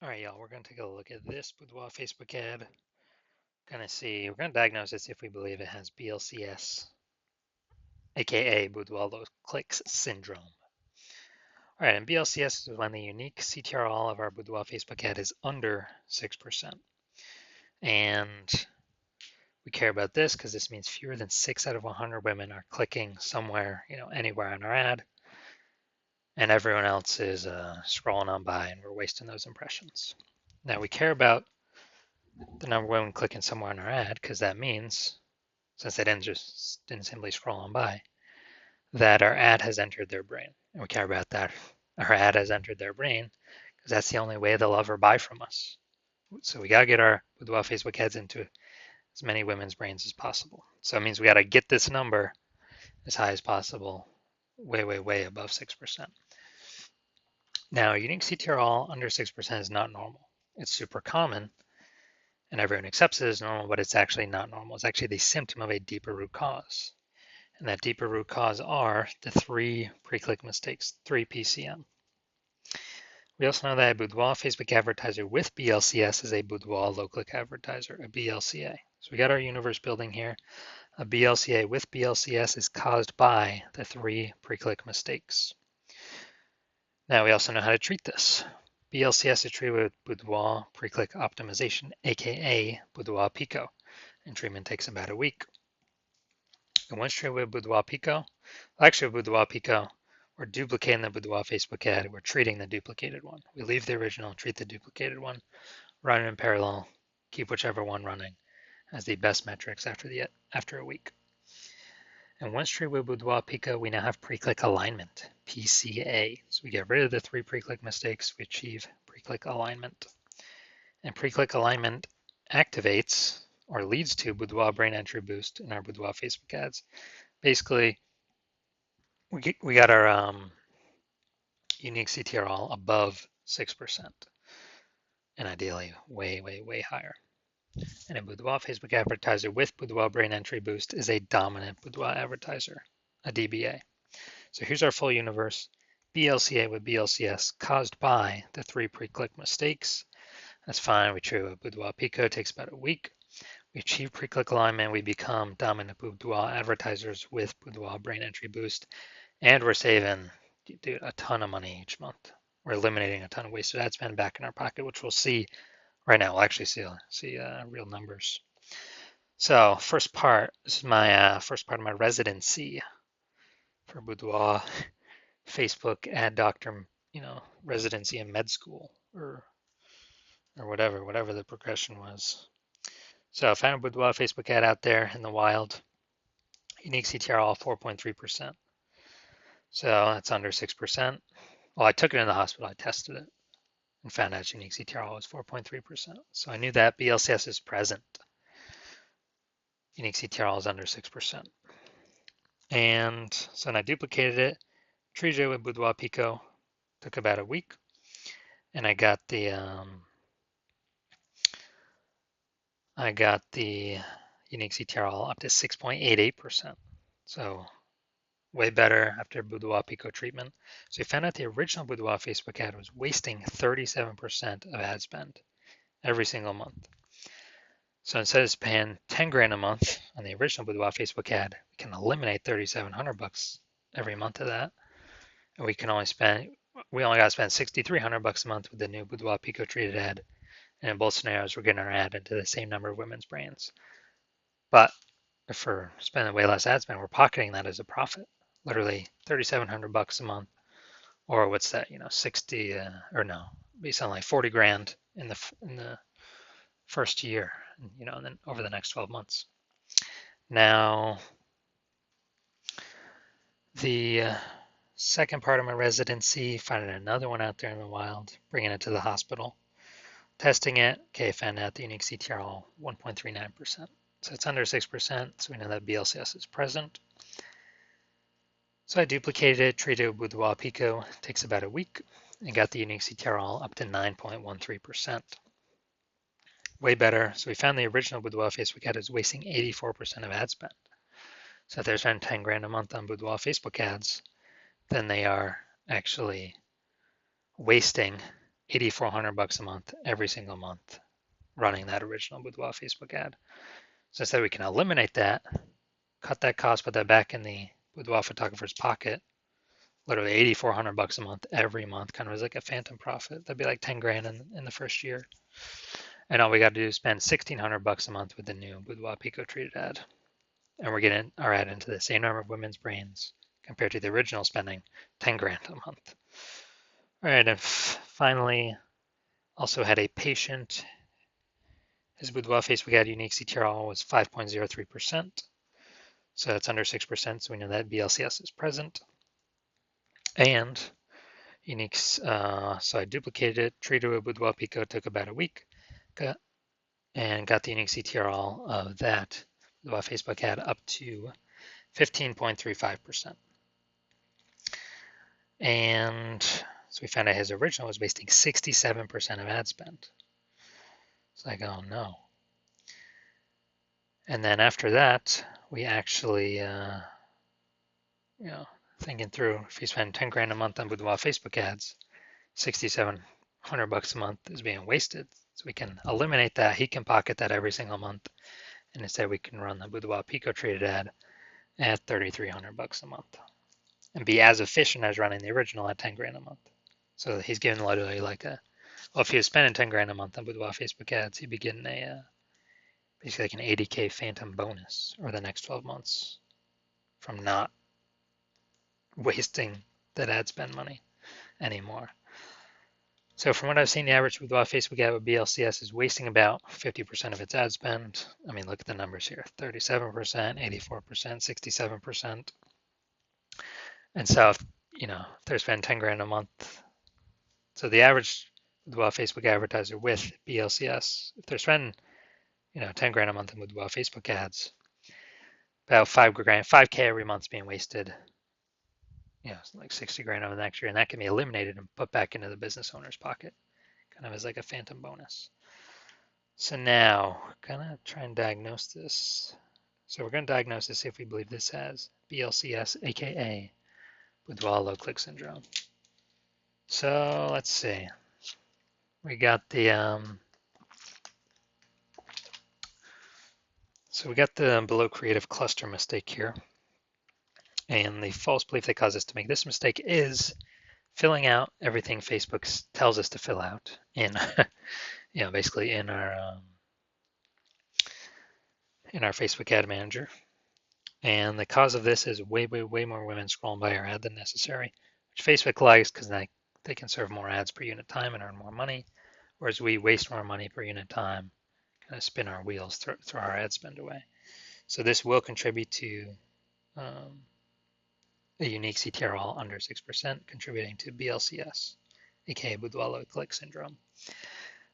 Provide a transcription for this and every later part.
All right, y'all, we're going to take a look at this Boudoir Facebook ad. We're going to diagnose it, see if we believe it has BLCS, aka Boudoir low clicks syndrome. All right, and BLCS is when the unique CTRL of our Boudoir Facebook ad is under 6%. And we care about this because this means fewer than 6 out of 100 women are clicking somewhere, anywhere on our ad, and everyone else is scrolling on by and we're wasting those impressions. Now we care about the number of women clicking somewhere on our ad because that means, since they didn't simply scroll on by, that our ad has entered their brain. And we care about that. Our ad has entered their brain because that's the only way they'll ever buy from us. So we got to get our Boudoir Facebook ads into as many women's brains as possible. So it means we got to get this number as high as possible, way, way, way above 6%. Now, unique CTRL under 6% is not normal. It's super common, and everyone accepts it as normal, but it's actually not normal. It's actually the symptom of a deeper root cause. And that deeper root cause are the 3 pre-click mistakes, 3 PCM. We also know that a Boudoir Facebook advertiser with BLCS is a Boudoir low-click advertiser, a BLCA. So we got our universe building here. A BLCA with BLCS is caused by the 3 pre-click mistakes. Now we also know how to treat this. BLCS is treated with Boudoir pre-click optimization, aka Boudoir Pico, and treatment takes about a week. And once treated with Boudoir Pico, actually with Boudoir Pico, we're duplicating the Boudoir Facebook ad. We're treating the duplicated one. We leave the original, treat the duplicated one, run it in parallel, keep whichever one running as the best metrics after a week. And once treated with Boudoir Pico, we now have pre-click alignment, PCA. So we get rid of the 3 pre-click mistakes. We achieve pre-click alignment. And pre-click alignment activates or leads to Boudoir brain entry boost in our Boudoir Facebook ads. Basically, we got our unique CTRL above 6%, and ideally way, way, way higher. And a Boudoir Facebook advertiser with Boudoir brain entry boost is a dominant Boudoir advertiser, a DBA. So here's our full universe. BLCA with BLCS caused by the 3 pre-click mistakes. That's fine. We treat with Boudoir Pico, takes about a week. We achieve pre-click alignment. We become dominant Boudoir advertisers with Boudoir brain entry boost. And we're saving a ton of money each month. We're eliminating a ton of wasted ad spend back in our pocket, which we'll see right now. We'll actually see real numbers. So first part, this is my first part of my residency for Boudoir Facebook ad doctor, residency in med school or whatever the progression was. So I found a Boudoir Facebook ad out there in the wild. Unique CTRL 4.3%. So that's under 6%. Well, I took it in the hospital, I tested it, and found out unique CTRL was 4.3%. So I knew that BLCS is present. Unique CTRL is under 6%. And so then I duplicated it, treated it with Boudoir Pico, took about a week, and I got the unique CTRL up to 6.88%. So way better after Boudoir Pico treatment. So we found out the original Boudoir Facebook ad was wasting 37% of ad spend every single month. So instead of spending 10 grand a month on the original Boudoir Facebook ad, we can eliminate 3,700 bucks every month of that. And we only got to spend 6,300 bucks a month with the new Boudoir Pico treated ad. And in both scenarios, we're getting our ad into the same number of women's brains. But if we're spending way less ad spend, we're pocketing that as a profit. Literally 3,700 bucks a month, or what's that? 60 or no, be something like 40 grand in the first year, and then over the next 12 months. Now, the second part of my residency, finding another one out there in the wild, bringing it to the hospital, testing it. Okay, found out the unique CTRL 1.39%. So it's under 6%, so we know that BLCS is present. So I duplicated it, treated it with Boudoir Pico, takes about a week, and got the unique CTRL up to 9.13%. Way better. So we found the original Boudoir Facebook ad is wasting 84% of ad spend. So if they're spending 10 grand a month on Boudoir Facebook ads, then they are actually wasting $8,400 a month every single month running that original Boudoir Facebook ad. So instead we can eliminate that, cut that cost, put that back in the Boudoir photographer's pocket, literally $8,400 a month every month, kind of as like a phantom profit. That'd be like 10 grand in the first year. And all we got to do is spend $1,600 a month with the new Boudoir Pico treated ad. And we're getting our ad into the same number of women's brains compared to the original spending 10 grand a month. All right, and finally, also had a patient. His Boudoir Facebook ad unique CTRL was 5.03%. So that's under 6%, so we know that BLCS is present. And uniques, so I duplicated it, treated with Boudoir Pico, took about a week, and got the unique CTRL of that Boudoir Facebook ad up to 15.35%. And so we found out his original was wasting 67% of ad spend. It's like, oh no. And then after that, we actually, thinking through, if you spend 10 grand a month on Boudoir Facebook ads, $6,700 a month is being wasted. So we can eliminate that. He can pocket that every single month. And instead we can run the Boudoir Pico treated ad at $3,300 a month and be as efficient as running the original at 10 grand a month. So he's getting literally like if he was spending 10 grand a month on Boudoir Facebook ads, he'd be getting basically like an 80K phantom bonus over the next 12 months from not wasting that ad spend money anymore. So from what I've seen, the average Boudoir Facebook ad with BLCS is wasting about 50% of its ad spend. I mean, look at the numbers here, 37%, 84%, 67%. And so, if they're spending 10 grand a month, so the average Boudoir Facebook advertiser with BLCS, if they're spending, 10 grand a month in Boudoir Facebook ads, about 5K every month is being wasted. Like 60 grand over the next year, and that can be eliminated and put back into the business owner's pocket, kind of as like a phantom bonus. So now, gonna try and diagnose this. So we're gonna diagnose this if we believe this has BLCS, aka Boudoir low click syndrome. So let's see. We got the below creative cluster mistake here. And the false belief that caused us to make this mistake is filling out everything Facebook tells us to fill out in, basically in our Facebook ad manager. And the cause of this is way more women scrolling by our ad than necessary, which Facebook likes because they can serve more ads per unit time and earn more money, whereas we waste more money per unit time, kind of spin our wheels, throw our ad spend away. So this will contribute to a unique CTRL under 6%, contributing to BLCS, aka Boudoir low click syndrome.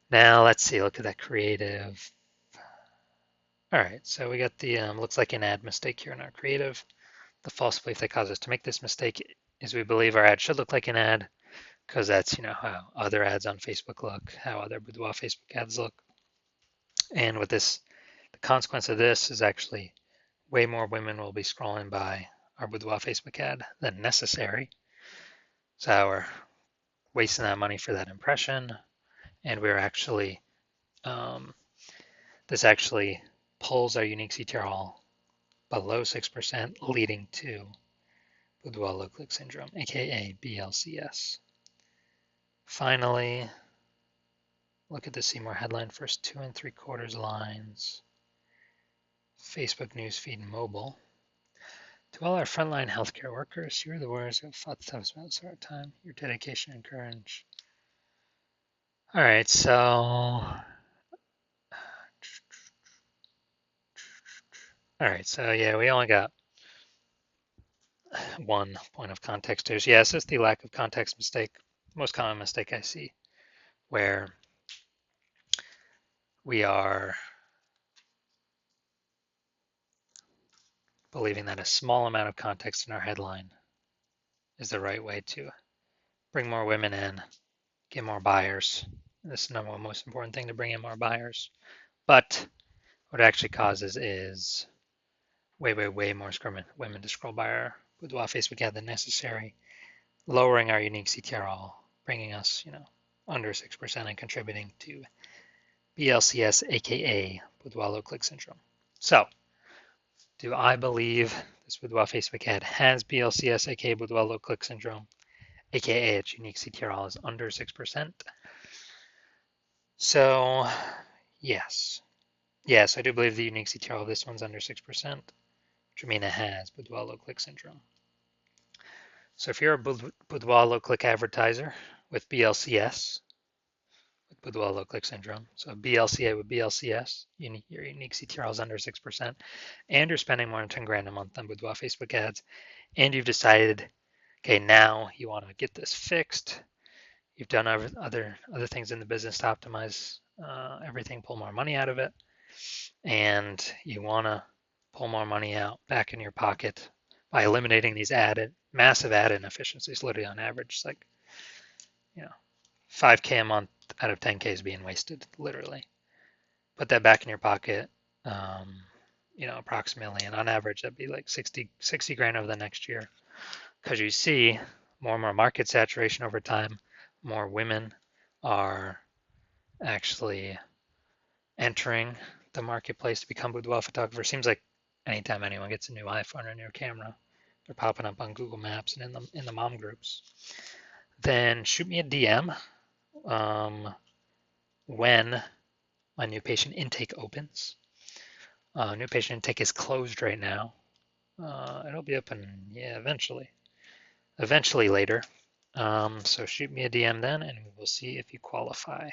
Now let's see, look at that creative. All right, so we got the looks like an ad mistake here in our creative. The false belief that caused us to make this mistake is we believe our ad should look like an ad because that's how other ads on Facebook look, how other Boudoir Facebook ads look. And with this, the consequence of this is actually way more women will be scrolling by our Boudoir Facebook ad than necessary. So we're wasting that money for that impression, and we're actually this actually pulls our unique CTRL below 6%, leading to Boudoir low click syndrome, aka BLCS. Finally, look at the see more headline, first 2 3/4 lines. Facebook newsfeed mobile. To all our frontline healthcare workers, you are the warriors who have fought the toughest battles of our time. Your dedication and courage. All right, so yeah, we only got one point of context here. So yeah, this is the lack of context mistake, most common mistake I see, where we are believing that a small amount of context in our headline is the right way to bring more women in, get more buyers. This is the number one most important thing, to bring in more buyers. But what it actually causes is way more women to scroll by our Boudoir Facebook ad than necessary, lowering our unique CTRL, bringing us, under 6% and contributing to BLCS, aka Boudoir low click syndrome. So, do I believe this Boudoir Facebook ad has BLCS, aka Boudoir low click syndrome, aka its unique CTRL is under 6%? So, yes. Yes, I do believe the unique CTRL of this one's under 6%, which would mean it has Boudoir low click syndrome. So if you're a Boudoir low click advertiser with BLCS, with Boudoir low click syndrome, so BLCA with BLCS, your unique CTRL is under 6%, and you're spending more than 10 grand a month on Boudoir Facebook ads, and you've decided, okay, now you want to get this fixed. You've done other things in the business to optimize everything, pull more money out of it, and you want to pull more money out back in your pocket by eliminating these massive ad inefficiencies. Literally on average, it's like 5K a month out of 10K is being wasted. Literally, put that back in your pocket. Approximately, and on average, that'd be like 60 grand over the next year, because you see more and more market saturation over time. More women are actually entering the marketplace to become boudoir photographers. Seems like anytime anyone gets a new iPhone or a new camera, they're popping up on Google Maps and in the mom groups. Then shoot me a DM when my new patient intake opens. New patient intake is closed right now. It'll be open, eventually later. So shoot me a DM then, and we'll see if you qualify.